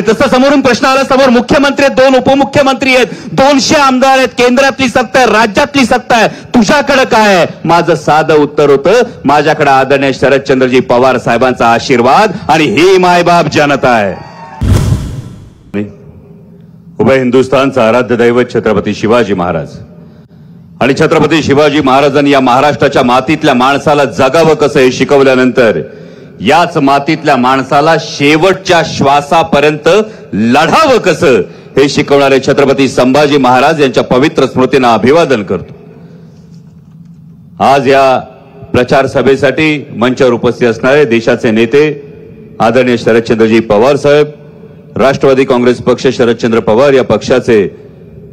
तसं समोरून प्रश्न आला, समोर मुख्यमंत्री आहेत, 2 उपमुख्यमंत्री आहेत, 200 आमदार आहेत, केंद्रातली सत्ता आहे, राज्यातली सत्ता आहे, तुझ्याकडे काय आहे? माझं साधं उत्तर होतं, माझ्याकडे आदरणीय शरदचंद्रजी पवार साहेबांचा आशीर्वाद आणि ही मायबाप जनता आहे. उभय हिंदुस्थानचा आराध्य दैवत छत्रपती शिवाजी महाराज आणि छत्रपती शिवाजी महाराजांनी या महाराष्ट्राच्या मातीतल्या माणसाला जगावं कसं हे शिकवल्यानंतर याच मातीतल्या माणसाला शेवटच्या श्वासापर्यंत लढावं कसं हे शिकवणारे छत्रपती संभाजी महाराज यांच्या पवित्र स्मृतींना अभिवादन करतो. आज या प्रचार सभेसाठी मंचावर उपस्थित असणारे देशाचे नेते आदरणीय शरदचंद्रजी पवार साहेब, राष्ट्रवादी काँग्रेस पक्ष शरदचंद्र पवार या पक्षाचे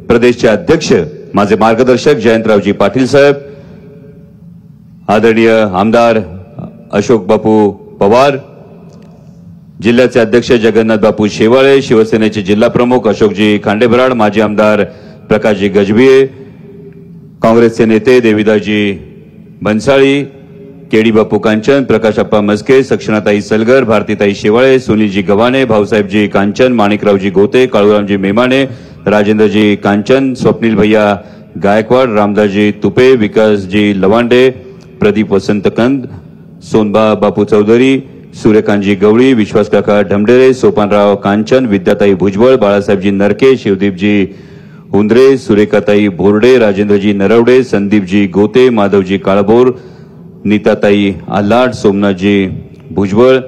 प्रदेशचे अध्यक्ष माझे मार्गदर्शक जयंतरावजी पाटील साहेब, आदरणीय आमदार अशोक बापू पवार, जिल्ह्याचे अध्यक्ष जगन्नाथ बापू शेवाळे, शिवसेनेचे जिल्हा प्रमुख अशोकजी खांडेबराड, माजी आमदार प्रकाशजी गजभिये, काँग्रेसचे नेते देवीदासजी बनसाळी, केडी बापू कांचन, प्रकाशप्पा मस्के, सक्षणाताई सलगर, भारतीताई शेवाळे, सुनीलजी गव्हाणे, भाऊसाहेबजी कांचन, माणिकरावजी गोते, काळूरामजी मेमाने, राजेंद्रजी कांचन, स्वप्नील भैया गायकवाड, रामदासजी तुपे, विकासजी लवांडे, प्रदीप वसंत कंद, सोनबा बापू चौधरी, सूर्यकांतजी गवळी, विश्वासकाका ढमढेरे, सोपानराव कांचन, विद्याताई भुजबळ, बाळासाहेबजी नरके, शिवदीपजी हुंद्रे, सुरेखाताई बोर्डे, राजेंद्रजी नरवडे, संदीपजी गोते, माधवजी काळभोर, नीताताई आल्हाट, सोमनाथजी भुजबळ,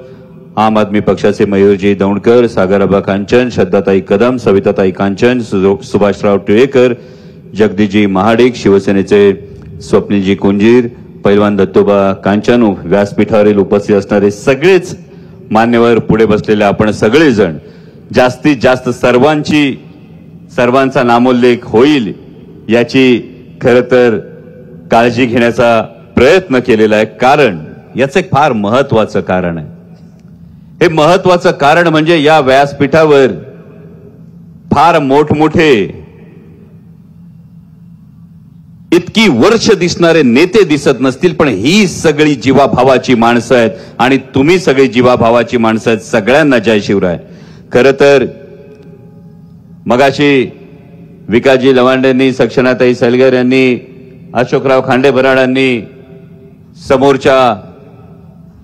आम आदमी पक्षाचे मयूरजी दौंडकर, सागराबा कांचन, श्रद्धाताई कदम, सविताताई कांचन, सुभाषराव टिळेकर, जगदीशजी महाडिक, शिवसेनेचे स्वप्नीलजी कुंजीर, पैलवान दत्तोबा कांचन, व्यासपीठावरील उपस्थित असणारे सगळेच मान्यवर, पुढे बसलेले आपण सगळेजण, जास्तीत जास्त सर्वांचा नामोल्लेख होईल याची खरं तर काळजी घेण्याचा प्रयत्न केलेला आहे. कारण याचं एक फार महत्वाचं कारण आहे. हे महत्वाचं कारण म्हणजे या व्यासपीठावर फार मोठमोठे इतकी वर्ष दिसणारे नेते दिसत नसतील, पण ही सगळी जीवाभावाची माणसं आहेत आणि तुम्ही सगळी जीवाभावाची माणसं आहेत. सगळ्यांना जय शिवराय. खरं तर मगाशी विकासजी लवांडेंनी, सक्षणाताई सलगर यांनी, अशोकराव खांडेबराडांनी समोरच्या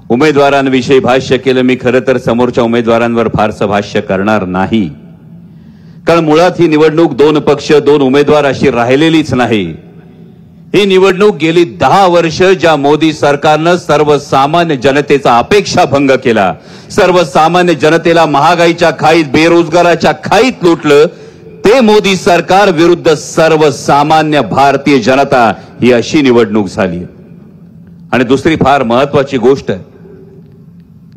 उमेदवारांविषयी भाष्य केलं. मी खरं तर समोरच्या उमेदवारांवर फारसं भाष्य करणार नाही, कारण मुळात ही निवडणूक 2 पक्ष 2 उमेदवार अशी राहिलेलीच नाही. ही निवडणूक गेली 10 वर्ष ज्या मोदी सरकारनं सर्वसामान्य जनतेचा अपेक्षा भंग केला, सर्वसामान्य जनतेला महागाईच्या खाईत, बेरोजगाराच्या खाईत लुटलं, ते मोदी सरकार विरुद्ध सर्वसामान्य भारतीय जनता, ही अशी निवडणूक झाली. आणि दुसरी फार महत्वाची गोष्ट आहे,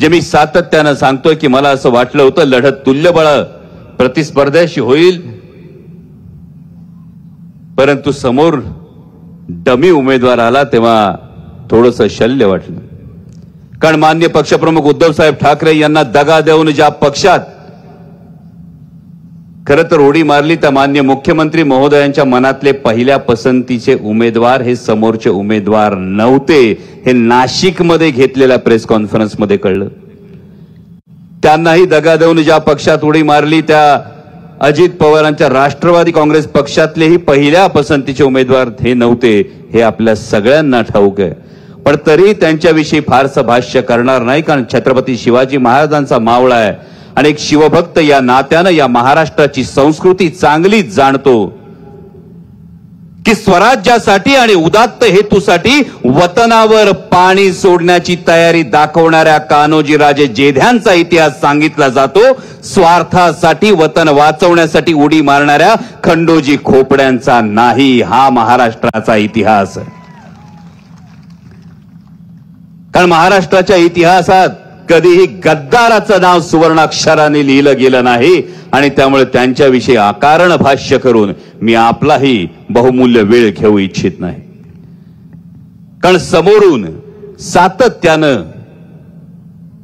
जे मी सातत्यानं सांगतोय की मला असं वाटलं होतं लढत तुल्यबळ प्रतिस्पर्ध्याशी होईल, परंतु समोर डमी उमेदवार आला तेव्हा थोडंसं शल्य वाटलं. कारण माननीय पक्षप्रमुख उद्धव साहेब ठाकरे यांना दगा देऊन ज्या पक्षात खरं तर उडी मारली, त्या माननीय मुख्यमंत्री महोदयांच्या मनातले पहिल्या पसंतीचे उमेदवार हे समोरचे उमेदवार नव्हते. हे नाशिकमध्ये घेतलेल्या प्रेस कॉन्फरन्समध्ये कळलं. त्यांनाही दगा देऊन ज्या पक्षात उडी मारली, त्या अजित पवारांच्या राष्ट्रवादी काँग्रेस पक्षातलेही पहिल्या पसंतीचे उमेदवार हे नव्हते, हे आपल्या सगळ्यांना ठाऊक आहे. पण तरी त्यांच्याविषयी फारसं भाष्य करणार नाही, कारण छत्रपती शिवाजी महाराजांचा मावळा आहे आणि एक शिवभक्त या नात्यानं या महाराष्ट्राची संस्कृती चांगलीच जाणतो की स्वराज्यासाठी आणि उदात्त हेतूसाठी वतनावर पाणी सोडण्याची तयारी दाखवणाऱ्या कान्होजी राजे जेध्यांचा इतिहास सांगितला जातो. स्वार्थासाठी वतन वाचवण्यासाठी उडी मारणाऱ्या खंडोजी खोपड्यांचा नाही. हा महाराष्ट्राचा इतिहास आहे. कारण महाराष्ट्राच्या इतिहासात कधीही गद्दाराचं नाव सुवर्णाक्षराने लिहिलं गेलं नाही आणि त्यामुळे त्यांच्याविषयी अकारण भाष्य करून मी आपलाही बहुमूल्य वेळ घेऊ इच्छित नाही. कारण समोरून सातत्यानं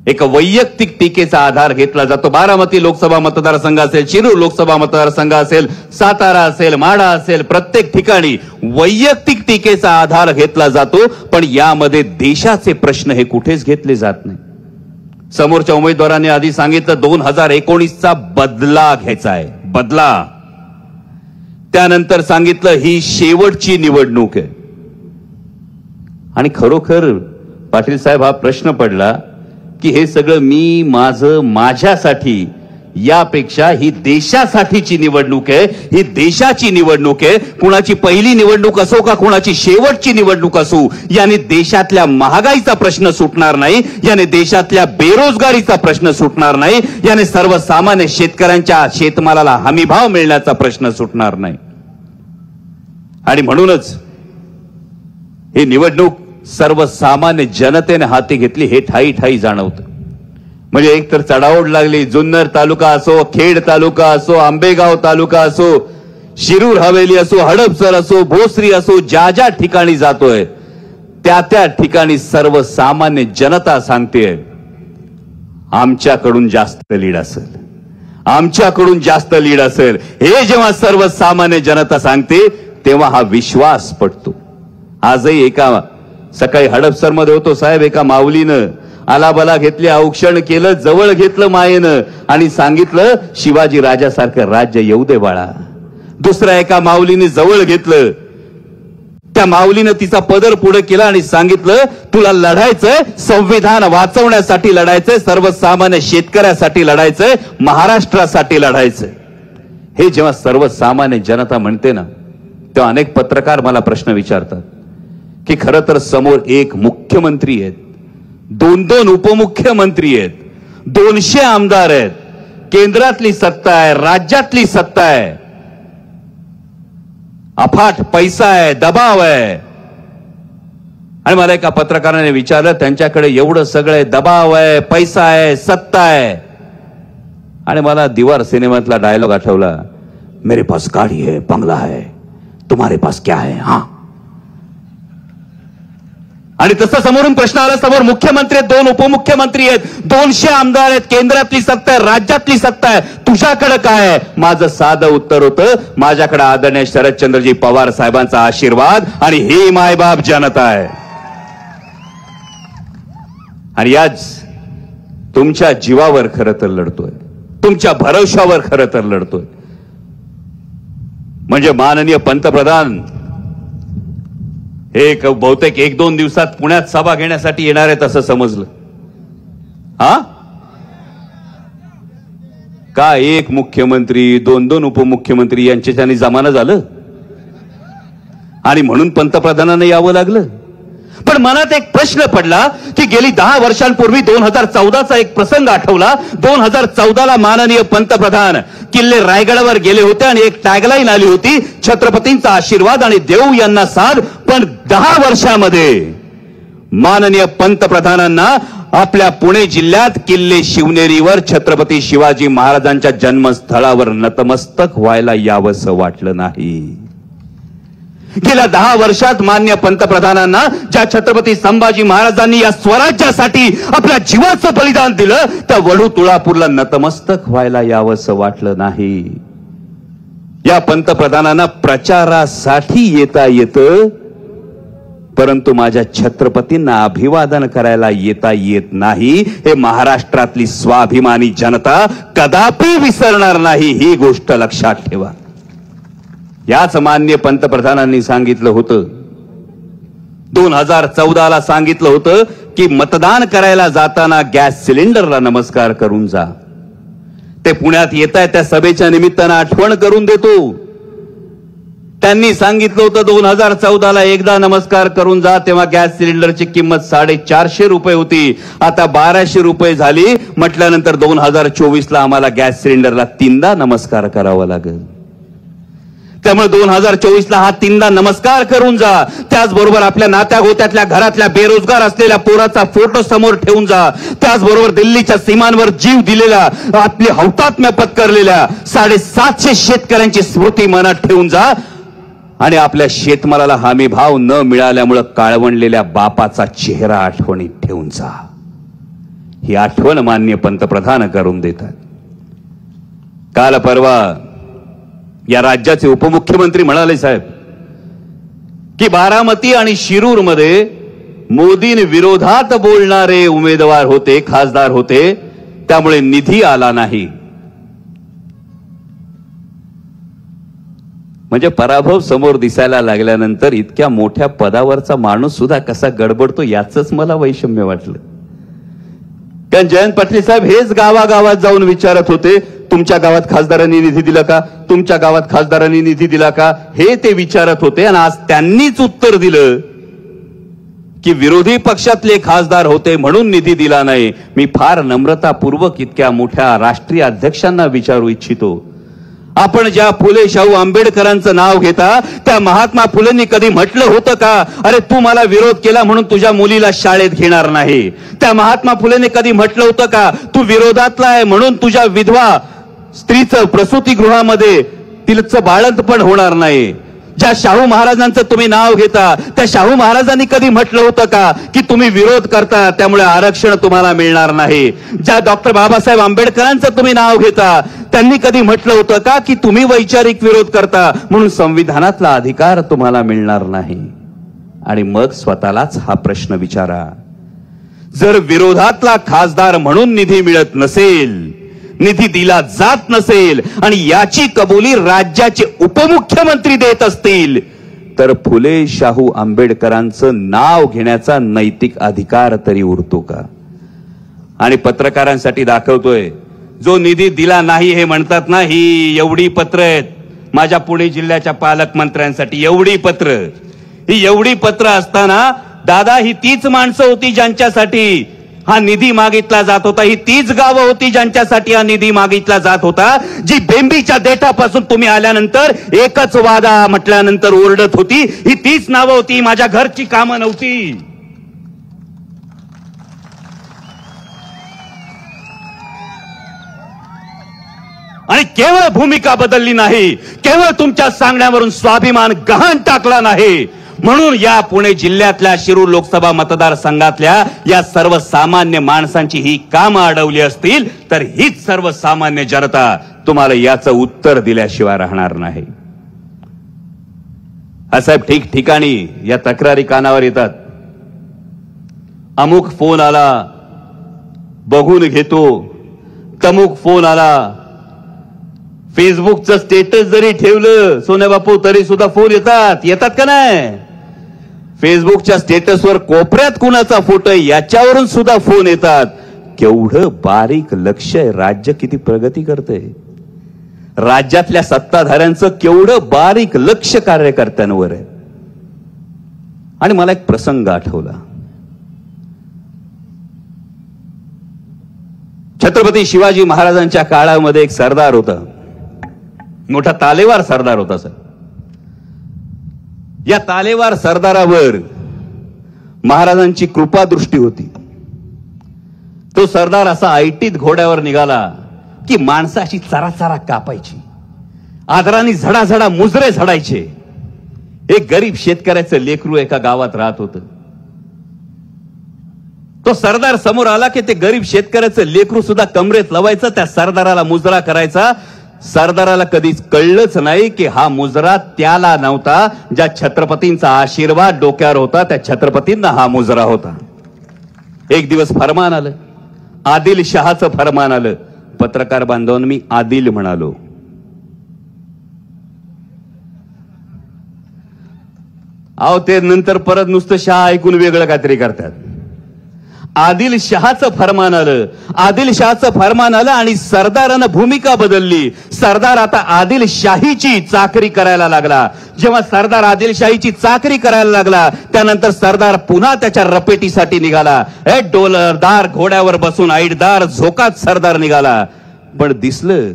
एक वैयक्तिक टीकेचा आधार घेतला जातो. बारामती लोकसभा मतदारसंघ असेल, शिरूर लोकसभा मतदारसंघ असेल, सातारा असेल, माढा असेल, प्रत्येक ठिकाणी वैयक्तिक टीकेचा आधार घेतला जातो. पण यामध्ये देशाचे प्रश्न हे कुठेच घेतले जात नाही. समोरच्या उमेदवारांनी आधी सांगितलं 2019चा बदला घ्यायचा आहे, बदला. त्यानंतर सांगितलं ही शेवटची निवडणूक आहे. आणि खरोखर पाटील साहेब हा प्रश्न पडला की हे सगळं मी माझ्यासाठी यापेक्षा ही देशासाठीची निवडणूक आहे, ही देशाची निवडणूक आहे. कुणाची पहिली निवडणूक असो का कुणाची शेवटची निवडणूक असो, याने देशातल्या महागाईचा प्रश्न सुटणार नाही, याने देशातल्या बेरोजगारीचा प्रश्न सुटणार नाही, याने सर्वसामान्य शेतकऱ्यांच्या शेतमालाला हमीभाव मिळण्याचा प्रश्न सुटणार नाही. आणि म्हणूनच ही निवडणूक सर्वसामान्य जनतेने हाती घेतली हे ठाई ठाई जाणवतं. म्हणजे एक तर चढाओढ लागली. जुन्नर तालुका असो, खेड तालुका असो, आंबेगाव तालुका असो, शिरूर हवेली असो, हडपसर असो, भोसरी असो, ज्या ज्या ठिकाणी जातोय त्या ठिकाणी सर्वसामान्य जनता सांगतेय आमच्याकडून जास्त लीड असेल, आमच्याकडून जास्त लीड असेल. हे जेव्हा सर्वसामान्य जनता सांगते तेव्हा हा विश्वास पटतो. आजही एका सकाळी हडपसर मध्ये होतो साहेब, एका माऊलीनं आलाबला घेतली, औक्षण केलं, जवळ घेतलं मायेनं आणि सांगितलं शिवाजी राजासारखं राज्य येऊ दे बाळा. दुसऱ्या एका माऊलीने जवळ घेतलं, त्या माऊलीनं तिचा पदर पुढे केला आणि सांगितलं तुला लढायचंय, संविधान वाचवण्यासाठी लढायचंय, सर्वसामान्य शेतकऱ्यासाठी लढायचंय, महाराष्ट्रासाठी लढायचंय. हे जेव्हा सर्वसामान्य जनता म्हणते ना, तेव्हा अनेक पत्रकार मला प्रश्न विचारतात की खरं तर समोर एक मुख्यमंत्री आहेत, 2-2 उपमुख्यमंत्री आहेत, 200 आमदार आहेत, केंद्रातली सत्ता आहे, राज्यातली सत्ता आहे, अफाट पैसा आहे, दबाव आहे. आणि मला एका पत्रकाराने विचारलं त्यांच्याकडे एवढं सगळं दबाव आहे, पैसा आहे, सत्ता आहे. आणि मला दीवार सिनेमातला डायलॉग आठवला, मेरे पास गाड़ी है, बंगला है, तुम्हारे पास क्या है? हां. आणि तसं समोरून प्रश्न आला, समोर मुख्यमंत्री आहेत, 2 उपमुख्यमंत्री आहेत, 200 आमदार आहेत, केंद्रातली सत्ता आहे, राज्यातली सत्ता आहे, तुझ्याकडे काय आहे? माझं साधं उत्तर होतं, माझ्याकडे आदरणीय शरदचंद्रजी पवार साहेबांचा आशीर्वाद आणि ही मायबाप जनता आहे. आणि आज तुमच्या जीवावर खरं तर लढतोय, तुमच्या भरवशावर खरं तर लढतोय. म्हणजे माननीय पंतप्रधान एक बहुतेक 1-2 दिवसात पुण्यात सभा घेण्यासाठी येणार आहेत असं समजलं. हा का एक मुख्यमंत्री 2-2 उपमुख्यमंत्री यांच्याच्याने जमाना झालं आणि म्हणून पंतप्रधानांना यावं लागलं. पण मनात एक प्रश्न पडला की गेली 10 वर्षांपूर्वी 2014चा एक प्रसंग आठवला. 2014ला माननीय पंतप्रधान किल्ले रायगडावर गेले होते आणि एक टॅगलाईन आली होती, छत्रपतींचा आशीर्वाद आणि देव यांना साथ. पण 10 वर्षामध्ये माननीय पंतप्रधानांना आपल्या पुणे जिल्ह्यात किल्ले शिवनेरीवर छत्रपती शिवाजी महाराजांच्या जन्मस्थळावर नतमस्तक व्हायला यावंसं वाटलं नाही. गेल्या 10 वर्षात मान्य पंतप्रधानांना ज्या छत्रपती संभाजी महाराजांनी या स्वराज्यासाठी आपल्या जीवाचं बलिदान दिलं, त्या वढू तुळापूरला नतमस्तक व्हायला यावंसं वाटलं नाही. या पंतप्रधानांना प्रचारासाठी येता येतं, परंतु माझ्या छत्रपतींना अभिवादन करायला येता येत नाही. हे महाराष्ट्रातली स्वाभिमानी जनता कदापि विसरणार नाही, ही गोष्ट लक्षात ठेवा. याच माननीय पंतप्रधानांनी सांगितलं होतं, 2014ला सांगितलं होतं की मतदान करायला जाताना गॅस सिलेंडरला नमस्कार करून जा. ते पुण्यात येत आहे त्या सभेच्या निमित्तानं आठवण करून देतो. त्यांनी सांगितलं होतं 2014ला एकदा नमस्कार करून जा, तेव्हा गॅस सिलेंडरची किंमत 450 रुपये होती, आता 1200 रुपये झाली. म्हटल्यानंतर 2024ला आम्हाला गॅस सिलेंडरला 3दा नमस्कार करावा लागेल. त्यामुळे 2024ला हा 3दा नमस्कार करून जा. त्याचबरोबर आपल्या नात्या गोत्यातल्या घरातल्या बेरोजगार असलेल्या पोराचा फोटो समोर ठेवून जा. त्याचबरोबर दिल्लीच्या सीमांवर जीव दिलेल्या, आपली हौतात्म्य पत्करलेल्या 750 शेतकऱ्यांची स्मृती मनात ठेवून जा. आणि आपल्या शेतमालाला हमी भाव न मिळाल्यामुळे काळवणलेल्या बापाचा चेहरा आठवणीत ठेवून जा. ही आठवण माननीय पंतप्रधान करून देतात. काल परवा या राज्याचे उपमुख्यमंत्री म्हणाले साहेब की बारामती आणि शिरूर मध्ये मोदीं विरोधात बोलणारे उमेदवार होते, खासदार होते, त्यामुळे निधी आला नाही. म्हणजे पराभव समोर दिसायला लागल्यानंतर इतक्या मोठ्या पदावरचा माणूस सुद्धा कसा गडबडतो याचंच मला वैषम्य वाटलं. कारण जयंत पाटील साहेब हेच गावागावात जाऊन विचारत होते, तुमच्या गावात खासदारांनी निधी दिला का, तुमच्या गावात खासदारांनी निधी दिला का, हे ते विचारत होते. आणि आज त्यांनीच उत्तर दिलं की विरोधी पक्षातले खासदार होते म्हणून निधी दिला नाही. मी फार नम्रतापूर्वक इतक्या मोठ्या राष्ट्रीय अध्यक्षांना विचारू इच्छितो, आपण ज्या फुले शाहू आंबेडकरांचं नाव घेता त्या महात्मा फुलेंनी कधी म्हटलं होतं का, अरे तू मला विरोध केला म्हणून तुझ्या मुलीला शाळेत घेणार नाही? त्या महात्मा फुलेंनी कधी म्हटलं होतं का, तू विरोधातला आहे म्हणून तुझ्या विधवा स्त्रीचं प्रसूतीगृहामध्ये तिचं बाळंतपण होणार नाही? ज्या शाहू महाराजांचं तुम्ही नाव घेता त्या शाहू महाराजांनी कधी म्हटलं होतं का की तुम्ही विरोध करता त्यामुळे आरक्षण तुम्हाला मिळणार नाही? ज्या डॉक्टर बाबासाहेब आंबेडकरांचं तुम्ही नाव घेता त्यांनी कधी म्हटलं होतं का की तुम्ही वैचारिक विरोध करता म्हणून संविधानातला अधिकार तुम्हाला मिळणार नाही? आणि मग स्वतःलाच हा प्रश्न विचारा, जर विरोधातला खासदार म्हणून निधी मिळत नसेल, निधी दिला जात नसेल आणि याची कबुली राज्याचे उपमुख्यमंत्री देत असतील, तर फुले शाहू आंबेडकरांचं नाव घेण्याचा नैतिक अधिकार तरी उरतो का? आणि पत्रकारांसाठी दाखवतोय, जो निधी दिला नाही हे म्हणतात ना, ही एवढी पत्र आहेत माझ्या पुणे जिल्ह्याच्या पालकमंत्र्यांसाठी, एवढी पत्र, ही एवढी पत्र असताना दादा ही तीच माणसं होती ज्यांच्यासाठी हा निधी मागितला जात होता, ही तीच गावं होती ज्यांच्यासाठी हा निधी मागितला जात होता, जी बेंबीच्या देठापासून तुम्ही आल्यानंतर एकच वादा म्हटल्यानंतर ओरडत होती, ही तीच नावं होती, माझ्या घरची कामं नव्हती. आणि केवळ भूमिका बदलली नाही, केवळ तुमच्या सांगण्यावरून स्वाभिमान गहाण टाकला नाही, म्हणून या पुणे जिल्ह्यातल्या शिरूर लोकसभा मतदारसंघातल्या या सर्वसामान्य माणसांची ही कामं अडवली असतील तर हीच सर्वसामान्य जनता तुम्हाला याचं उत्तर दिल्याशिवाय राहणार नाही. साहेब ठिकठिकाणी या तक्रारी कानावर येतात, अमुक फोन आला बघून घेतो, तमुक फोन आला, फेसबुकचं स्टेटस जरी ठेवलं सोन्या बापू तरी सुद्धा फोन येतात का नाही? फेसबुकच्या स्टेटसवर कोपऱ्यात कुणाचा फोटो आहे याच्यावरून सुद्धा फोन येतात. केवढं बारीक लक्ष आहे, राज्य किती प्रगती करते, राज्यातल्या सत्ताधाऱ्यांचं केवढं बारीक लक्ष कार्यकर्त्यांवर आहे. आणि मला एक प्रसंग आठवला, छत्रपती शिवाजी महाराजांच्या काळामध्ये एक सरदार होता, मोठा तालेवार सरदार होता. सर या तालेवार सरदारावर महाराजांची कृपा दृष्टी होती. तो सरदार असा ऐटीत घोड्यावर निघाला की माणसं अशी चराचरा कापायची, आदराने झडाझडा मुजरे झडायचे. एक गरीब शेतकऱ्याचं लेकरू एका गावात राहत होतं. तो सरदार समोर आला की ते गरीब शेतकऱ्याचं लेकरू सुद्धा कमरेत लवायचं, त्या सरदाराला मुजरा करायचा. सरदाराला कधीच कळलंच नाही की हा मुजरा त्याला नव्हता, ज्या छत्रपतींचा आशीर्वाद डोक्यावर होता त्या छत्रपतींना हा मुजरा होता. एक दिवस फरमान आलं, आदिल शहाचं फरमान आलं. पत्रकार बांधवांनो, मी आदिल म्हणालो. अहो ते नंतर परत नुसतं शहा ऐकून वेगळं काहीतरी करतात. आदिल शहाचं फरमान आलं, आदिल शहाचं फरमान आलं आणि सरदारानं भूमिका बदलली. सरदार आता आदिलशाहीची चाकरी करायला लागला. जेव्हा सरदार आदिलशाहीची चाकरी करायला लागला त्यानंतर सरदार पुन्हा त्याच्या रपेटीसाठी निघाला. डोलरदार घोड्यावर बसून ऐटदार झोकात सरदार निघाला. पण दिसलं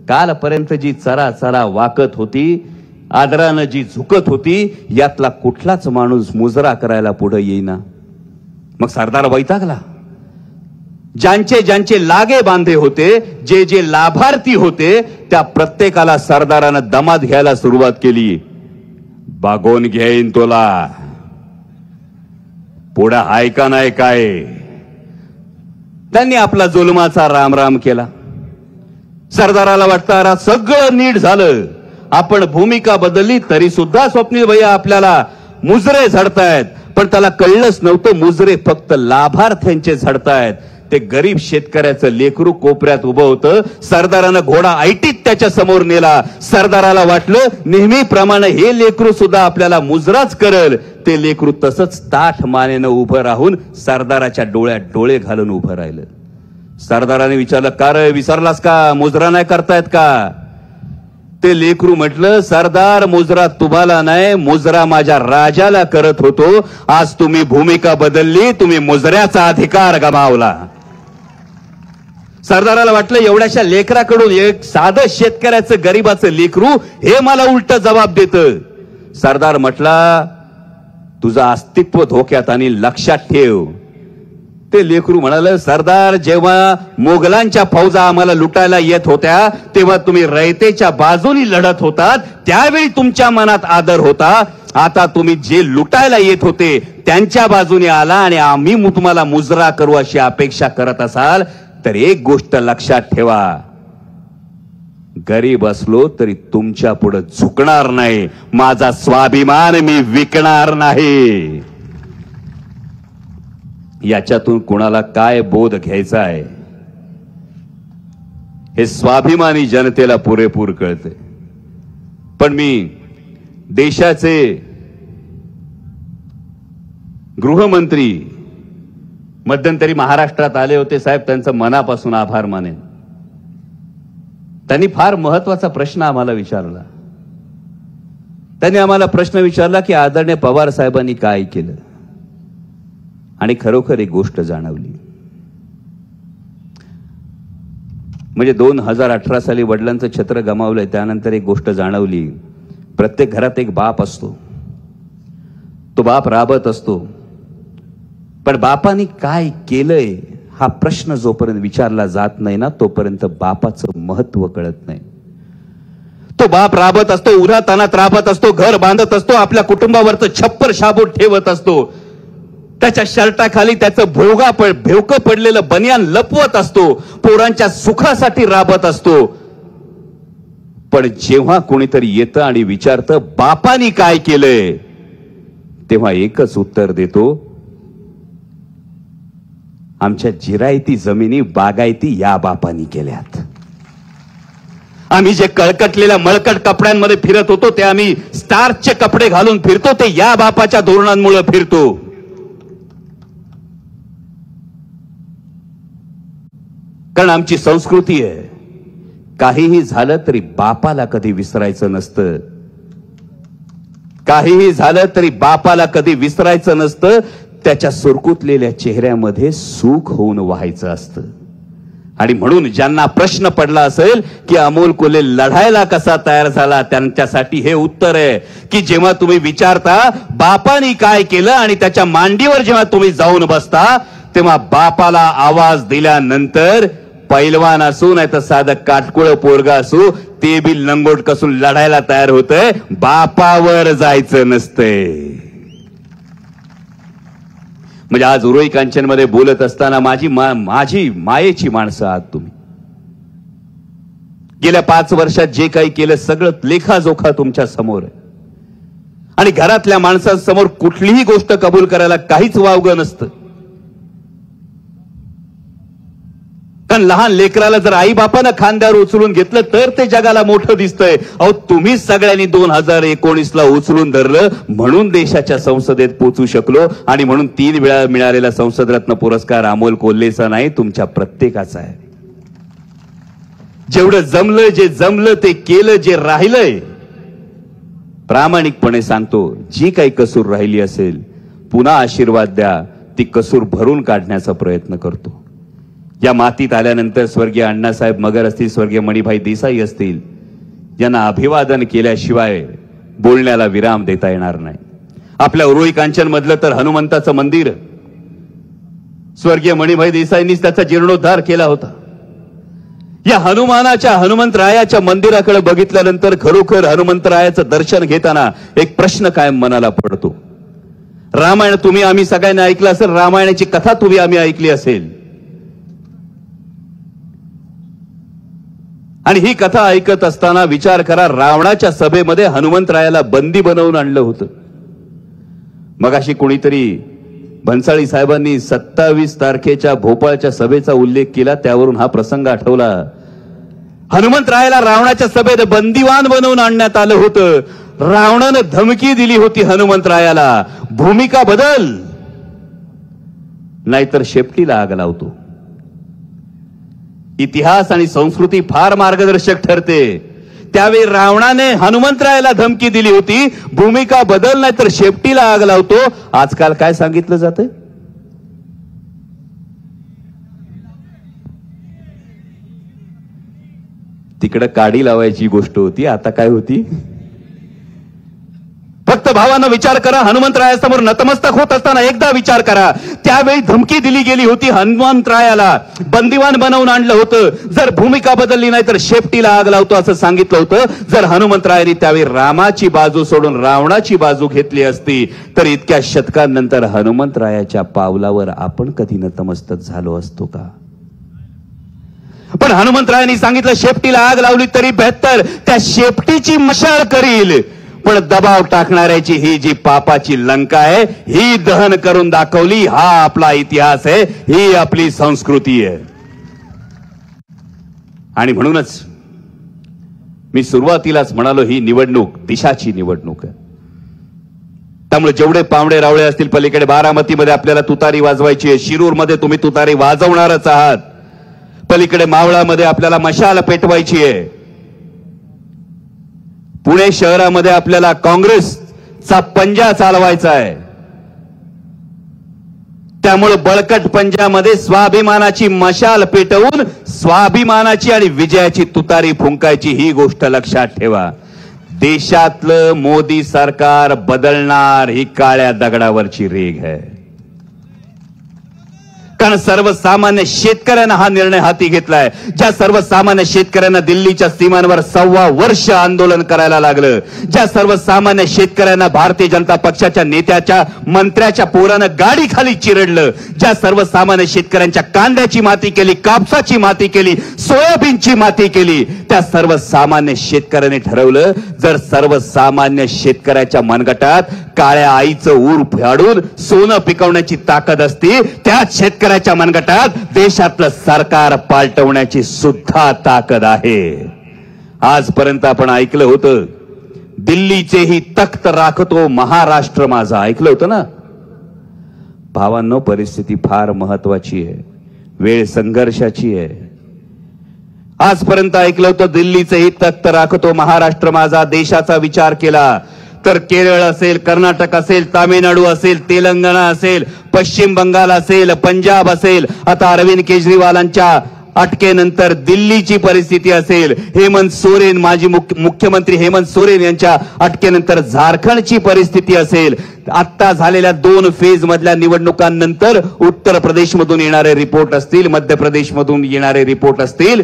कालपर्यंत जी चरा चरा वाकत होती, आदरानं जी झुकत होती, यातला कुठलाच माणूस मुजरा करायला पुढे येईना. मग सरदार वैतागला. ज्यांचे ज्यांचे लागे बांधे होते, जे जे लाभार्थी होते, त्या प्रत्येकाला सरदारानं दमात घ्यायला सुरुवात केली. बागोन घेईन तुला, पुढे हाय का नाही काय. त्यांनी आपला जुलमाचा रामराम केला. सरदाराला वाटतं सगळं नीट झालं, आपण भूमिका बदलली तरी सुद्धा स्वप्नील भैया आपल्याला मुजरे झडतायत. पण त्याला कळलंच नव्हतं मुजरे फक्त लाभार्थ्यांचे झडतायत. ते गरीब शेतकऱ्याचं लेकरू कोपऱ्यात उभं होतं. सरदारानं घोडा ऐटीत त्याच्या समोर नेला. सरदाराला वाटलं नेहमीप्रमाणे हे लेकरू सुद्धा आपल्याला मुजराच करल. ते लेकरू तसंच ताठ मानेनं उभं राहून सरदाराच्या डोळ्यात डोळे घालून उभं राहिलं. सरदाराने विचारलं, का रे विसरलास का, मुजरा नाही करतायत का? ते लेकरू म्हटलं, सरदार मुजरा तुम्हाला नाही, मुजरा माझ्या राजाला करत होतो. आज तुम्ही भूमिका बदलली, तुम्ही मुजऱ्याचा अधिकार गमावला. सरदाराला वाटलं एवढ्याशा लेकराकडून एक साधं शेतकऱ्याचं गरीबाचं लेकरू हे मला उलट जबाब देतं. सरदार म्हटला, तुझं अस्तित्व धोक्यात आणि लक्षात ठेव. ते लेकरू म्हणाले, सरदार जेव्हा मोगलांच्या फौजा आम्हाला लुटायला येत होत्या तेव्हा तुम्ही रयतेच्या बाजूनी लढत होतात, त्यावेळी तुमच्या मनात आदर होता. आता तुम्ही जे लुटायला येत होते त्यांच्या बाजूने आला आणि आम्ही तुम्हाला मुजरा करू अशी अपेक्षा करत असाल तर एक गोष्ट लक्षात ठेवा, गरीब असलो तरी तुमच्या पुढे झुकणार नाही. माझा स्वाभिमान मी विकणार नाही. याच्यातून कुणाला काय बोध घ्यायचा आहे हे स्वाभिमानी जनतेला पुरेपूर कळते. पण मी देशाचे गृहमंत्री मध्यंतरी महाराष्ट्रात आले होते साहेब, त्यांचं मनापासून आभार मानेन. त्यांनी फार महत्वाचा प्रश्न आम्हाला विचारला. त्यांनी आम्हाला प्रश्न विचारला की आदरणीय पवार साहेबांनी काय केलं, आणि खरोखर एक गोष्ट जाणवली. म्हणजे 2018 साली वडिलांचं छत्र गमावलंय त्यानंतर एक गोष्ट जाणवली. प्रत्येक घरात एक बाप असतो, तो बाप राबत असतो, पण बापाने काय केलंय हा प्रश्न जोपर्यंत विचारला जात नाही ना तोपर्यंत बापाचं महत्व कळत नाही. तो बाप राबत असतो, उन्हातानात राबत असतो, घर बांधत असतो, आपल्या कुटुंबावरचं छप्पर शाबूत ठेवत असतो, त्याच्या शर्टाखाली त्याचं भेवकं पडलेलं बनियान लपवत असतो, पोरांच्या सुखासाठी राबत असतो. पण जेव्हा कोणीतरी येतं आणि विचारतं बापानी काय केलंय, तेव्हा एकच उत्तर देतो, आमच्या जिरायती जमिनी बागायती या बापानी केल्यात. आम्ही जे कळकटलेल्या मळकट कपड्यांमध्ये फिरत होतो ते आम्ही स्टार्चचे कपडे घालून फिरतो, ते या बापाच्या धोरणांमुळे फिरतो. कारण आमची संस्कृती आहे, काहीही झालं तरी बापाला कधी विसरायचं नसतं. काहीही झालं तरी बापाला कधी विसरायचं नसतं. त्याच्या सुरकुतलेल्या चेहऱ्यामध्ये सुख होऊन व्हायचं असतं. आणि म्हणून ज्यांना प्रश्न पडला असेल की अमोल कोल्हे लढायला कसा तयार झाला, त्यांच्यासाठी हे उत्तर आहे की जेव्हा तुम्ही विचारता बापानी काय केलं आणि त्याच्या मांडीवर जेव्हा तुम्ही जाऊन बसता तेव्हा बापाला आवाज दिल्यानंतर पैलवान असू नाही तर साधं काटकुळ पोरगा असू ते बी लंगोट कसून लढायला तयार होतंय, बापावर जायचं नसतंय. म्हणजे आज उरोई कांचनमध्ये बोलत असताना माझी मायेची माणसं आहात तुम्ही. गेल्या 5 वर्षात जे काही केलं सगळं लेखाजोखा तुमच्या समोर आहे. आणि घरातल्या माणसांसमोर कुठलीही गोष्ट कबूल करायला काहीच वावगं नसतं. कारण लहान लेकराला जर आई बापानं खांद्यावर उचलून घेतलं तर ते जगाला मोठं दिसतंय. अहो तुम्हीच सगळ्यांनी 2019ला उचलून धरलं म्हणून देशाच्या संसदेत पोहोचू शकलो. आणि म्हणून 3 वेळा मिळालेला संसदरत्न पुरस्कार अमोल कोल्हेचा नाही, तुमच्या प्रत्येकाचा आहे. जेवढं जमलं, जे जमलं ते केलं, जे राहिलंय प्रामाणिकपणे सांगतो जी काही कसूर राहिली असेल पुन्हा आशीर्वाद द्या, ती कसूर भरून काढण्याचा प्रयत्न करतो. या मातीत आल्यानंतर स्वर्गीय अण्णासाहेब मगर असतील, स्वर्गीय मणिभाई देसाई असतील, यांना अभिवादन केल्याशिवाय बोलण्याला विराम देता येणार नाही. आपल्या उरोई कांचन मधलं तर हनुमंताचं मंदिर स्वर्गीय मणिभाई देसाईंनीच त्याचा जीर्णोद्धार केला होता. या हनुमंतरायाच्या मंदिराकडे बघितल्यानंतर खरोखर हनुमंतरायाचं दर्शन घेताना एक प्रश्न कायम मनाला पडतो. रामायण तुम्ही आम्ही सगळ्यांनी ऐकलं असेल, रामायणाची कथा तुम्ही आम्ही ऐकली असेल, आणि ही कथा ऐकत असताना विचार करा, रावणाच्या सभेमध्ये हनुमंतरायाला बंदी बनवून आणलं होतं. मगाशी कोणीतरी भन्साळी साहेबांनी 27 तारखेच्या भोपाळच्या सभेचा उल्लेख केला, त्यावरून हा प्रसंग आठवला. हनुमंतरायाला रावणाच्या सभेत बंदिवान बनवून आणण्यात आलं होतं. रावणानं धमकी दिली होती हनुमंतरायाला, भूमिका बदल नाहीतर शेपटीला आग लावतो. इतिहास आणि संस्कृती फार मार्गदर्शक ठरते. त्यावेळी रावणाने हनुमंतरायाला धमकी दिली होती, भूमिका बदल नाहीतर शेपटीला आग लावतो. आजकाल काय सांगितलं जातं? तिकडे काडी लावायची गोष्ट होती, आता काय होती? फक्त भावांना विचार करा. हनुमंतरायासमोर नतमस्तक होत असताना एकदा विचार करा, त्यावेळी धमकी दिली गेली होती, हनुमंतरायाला बंदिवान बनवून आणलं होतं. जर भूमिका बदलली नाही तर शेपटीला आग लावतो असं सांगितलं होतं. जर हनुमंतरायांनी त्यावेळी रामाची बाजू सोडून रावणाची बाजू घेतली असती तर इतक्या शतकांनंतर हनुमंतरायाच्या पावलावर आपण कधी नतमस्तक झालो असतो का? पण हनुमंतरायांनी सांगितलं शेपटीला आग लावली तरी बेहतर, त्या शेपटीची मशाल करील. पण दबाव टाकणाऱ्याची ही जी पापाची लंका आहे ही दहन करून दाखवली. हा आपला इतिहास आहे, ही आपली संस्कृती आहे. आणि म्हणूनच मी सुरुवातीलाच म्हणालो, ही निवडणूक दिशाची निवडणूक आहे. त्यामुळे जेवढे पावडे रावळे असतील पलीकडे, बारामतीमध्ये आपल्याला तुतारी वाजवायची आहे, शिरूरमध्ये तुम्ही तुतारी वाजवणारच आहात, पलीकडे मावळामध्ये आपल्याला मशाल पेटवायची आहे, पुणे शहरामध्ये आपल्याला काँग्रेसचा पंजा चालवायचा आहे. त्यामुळे बळकट पंजामध्ये स्वाभिमानाची मशाल पेटवून स्वाभिमानाची आणि विजयाची तुतारी फुंकायची, ही गोष्ट लक्षात ठेवा. देशातलं मोदी सरकार बदलणार, ही काळ्या दगडावरची रेघ आहे. कारण सर्वसामान्य शेतकऱ्यांना हा निर्णय हाती घेतलाय. ज्या सर्वसामान्य शेतकऱ्यांना दिल्लीच्या सीमांवर 1.25 वर्ष आंदोलन करायला लागलं, ज्या सर्वसामान्य शेतकऱ्यांना भारतीय जनता पक्षाच्या नेत्याच्या मंत्र्याच्या पोरानं गाडी खाली चिरडलं, ज्या सर्वसामान्य शेतकऱ्यांच्या कांद्याची माती केली, कापसाची माती केली, सोयाबीनची माती केली, त्या सर्वसामान्य शेतकऱ्यांनी ठरवलं, जर सर्वसामान्य शेतकऱ्याच्या मनगटात काळ्या आईचं ऊर फाडून सोनं पिकवण्याची ताकद असती, त्याच शेतकऱ्याच्या मनगटात देशातलं सरकार पालटवण्याची सुद्धा ताकद आहे. आजपर्यंत आपण ऐकलं होतं, दिल्लीचेही तख्त राखतो महाराष्ट्र माझा, ऐकलं होतं ना? भावांनो, परिस्थिती फार महत्वाची आहे, वेळ संघर्षाची आहे. आजपर्यंत ऐकलं होतं, दिल्लीचेही तख्त राखतो महाराष्ट्र माझा. देशाचा विचार केला तर केरळ असेल, कर्नाटक असेल, तामिळनाडू असेल, तेलंगणा असेल, पश्चिम बंगाल असेल, पंजाब असेल, आता अरविंद केजरीवालांच्या अटकेनंतर दिल्लीची परिस्थिती असेल, हेमंत सोरेन, माजी मुख्यमंत्री हेमंत सोरेन यांच्या अटकेनंतर झारखंडची परिस्थिती असेल, आता झालेल्या 2 फेज मधल्या निवडणुकांनंतर उत्तर प्रदेशमधून येणारे रिपोर्ट असतील, मध्य प्रदेशमधून येणारे रिपोर्ट असतील.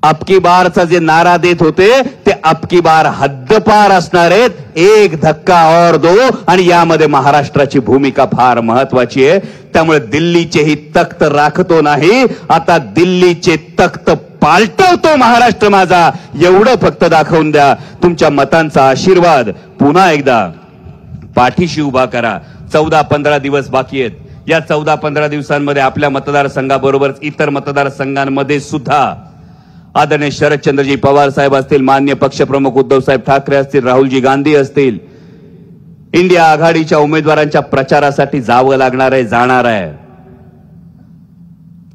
अबकी बारचा जे नारा देत होते ते अबकी बार हद्दपार असणार आहेत. एक धक्का और दो, आणि यामध्ये महाराष्ट्राची भूमिका फार महत्वाची आहे. त्यामुळे दिल्लीचेही तख्त राखतो नाही, आता दिल्लीचे तख्त पालटवतो महाराष्ट्र माझा, एवढं फक्त दाखवून द्या. तुमच्या मतांचा आशीर्वाद पुन्हा एकदा पाठीशी उभा करा. 14-15 दिवस बाकी आहेत. या 14-15 दिवसांमध्ये आपल्या मतदारसंघाबरोबरच इतर मतदारसंघांमध्ये सुद्धा आदरणीय शरदचंद्रजी पवार साहेब असतील, माननीय पक्षप्रमुख उद्धव साहेब ठाकरे असतील, राहुलजी गांधी असतील, इंडिया आघाडीच्या उमेदवारांच्या प्रचारासाठी जावं लागणार आहे, जाणार आहे.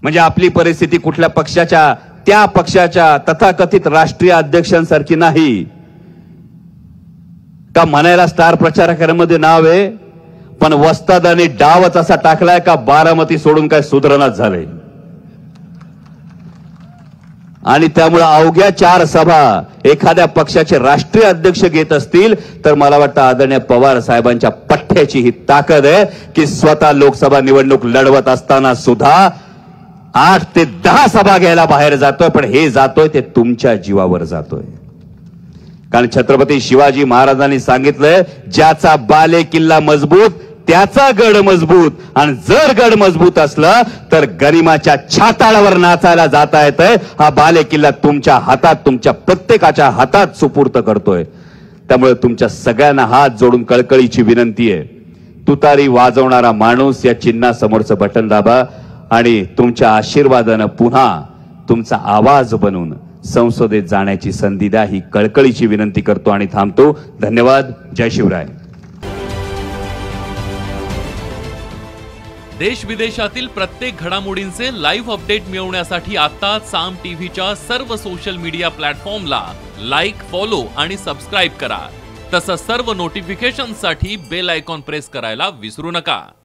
म्हणजे आपली परिस्थिती कुठल्या पक्षाच्या, त्या पक्षाच्या तथाकथित राष्ट्रीय अध्यक्षांसारखी नाही का म्हणायला स्टार प्रचारकांमध्ये नाव आहे, पण वस्ताद आणि डावच असा टाकलाय का बारामती सोडून काय सुधारणाच झाले. आणि त्यामुळे अवघ्या 4 सभा एखाद्या पक्षाचे राष्ट्रीय अध्यक्ष घेत असतील तर मला वाटतं आदरणीय पवार साहेबांच्या पठ्ठ्याची ही ताकद आहे की स्वतः लोकसभा निवडणूक लढवत असताना सुद्धा 8 ते 10 सभा घ्यायला बाहेर जातोय. पण हे जातोय ते तुमच्या जीवावर जातोय. कारण छत्रपती शिवाजी महाराजांनी सांगितलंय, ज्याचा बाले किल्ला मजबूत त्याचा गड मजबूत. आणि जर गड मजबूत असला तर गरिमाच्या छाताळावर नाचायला जाता येतंय. हा बाले किल्ला तुमच्या हातात, तुमच्या प्रत्येकाच्या हातात सुपूर्त करतोय. त्यामुळे तुमच्या सगळ्यांना हात जोडून कळकळीची विनंती आहे, तुतारी वाजवणारा माणूस या चिन्हासमोरचं बटन दाबा आणि तुमच्या आशीर्वादानं पुन्हा तुमचा आवाज बनून संसदेत जाण्याची संधी द्या, ही कळकळीची विनंती करतो आणि थांबतो. धन्यवाद. जय शिवराय. देश विदेशातील प्रत्येक घडामोडींचे लाईव्ह अपडेट मिळवण्यासाठी आता साम टीव्हीच्या सर्व सोशल मीडिया प्लॅटफॉर्मला लाईक, फॉलो आणि सबस्क्राईब करा. तसंच सर्व नोटिफिकेशनसाठी बेल आयकॉन प्रेस करायला विसरू नका.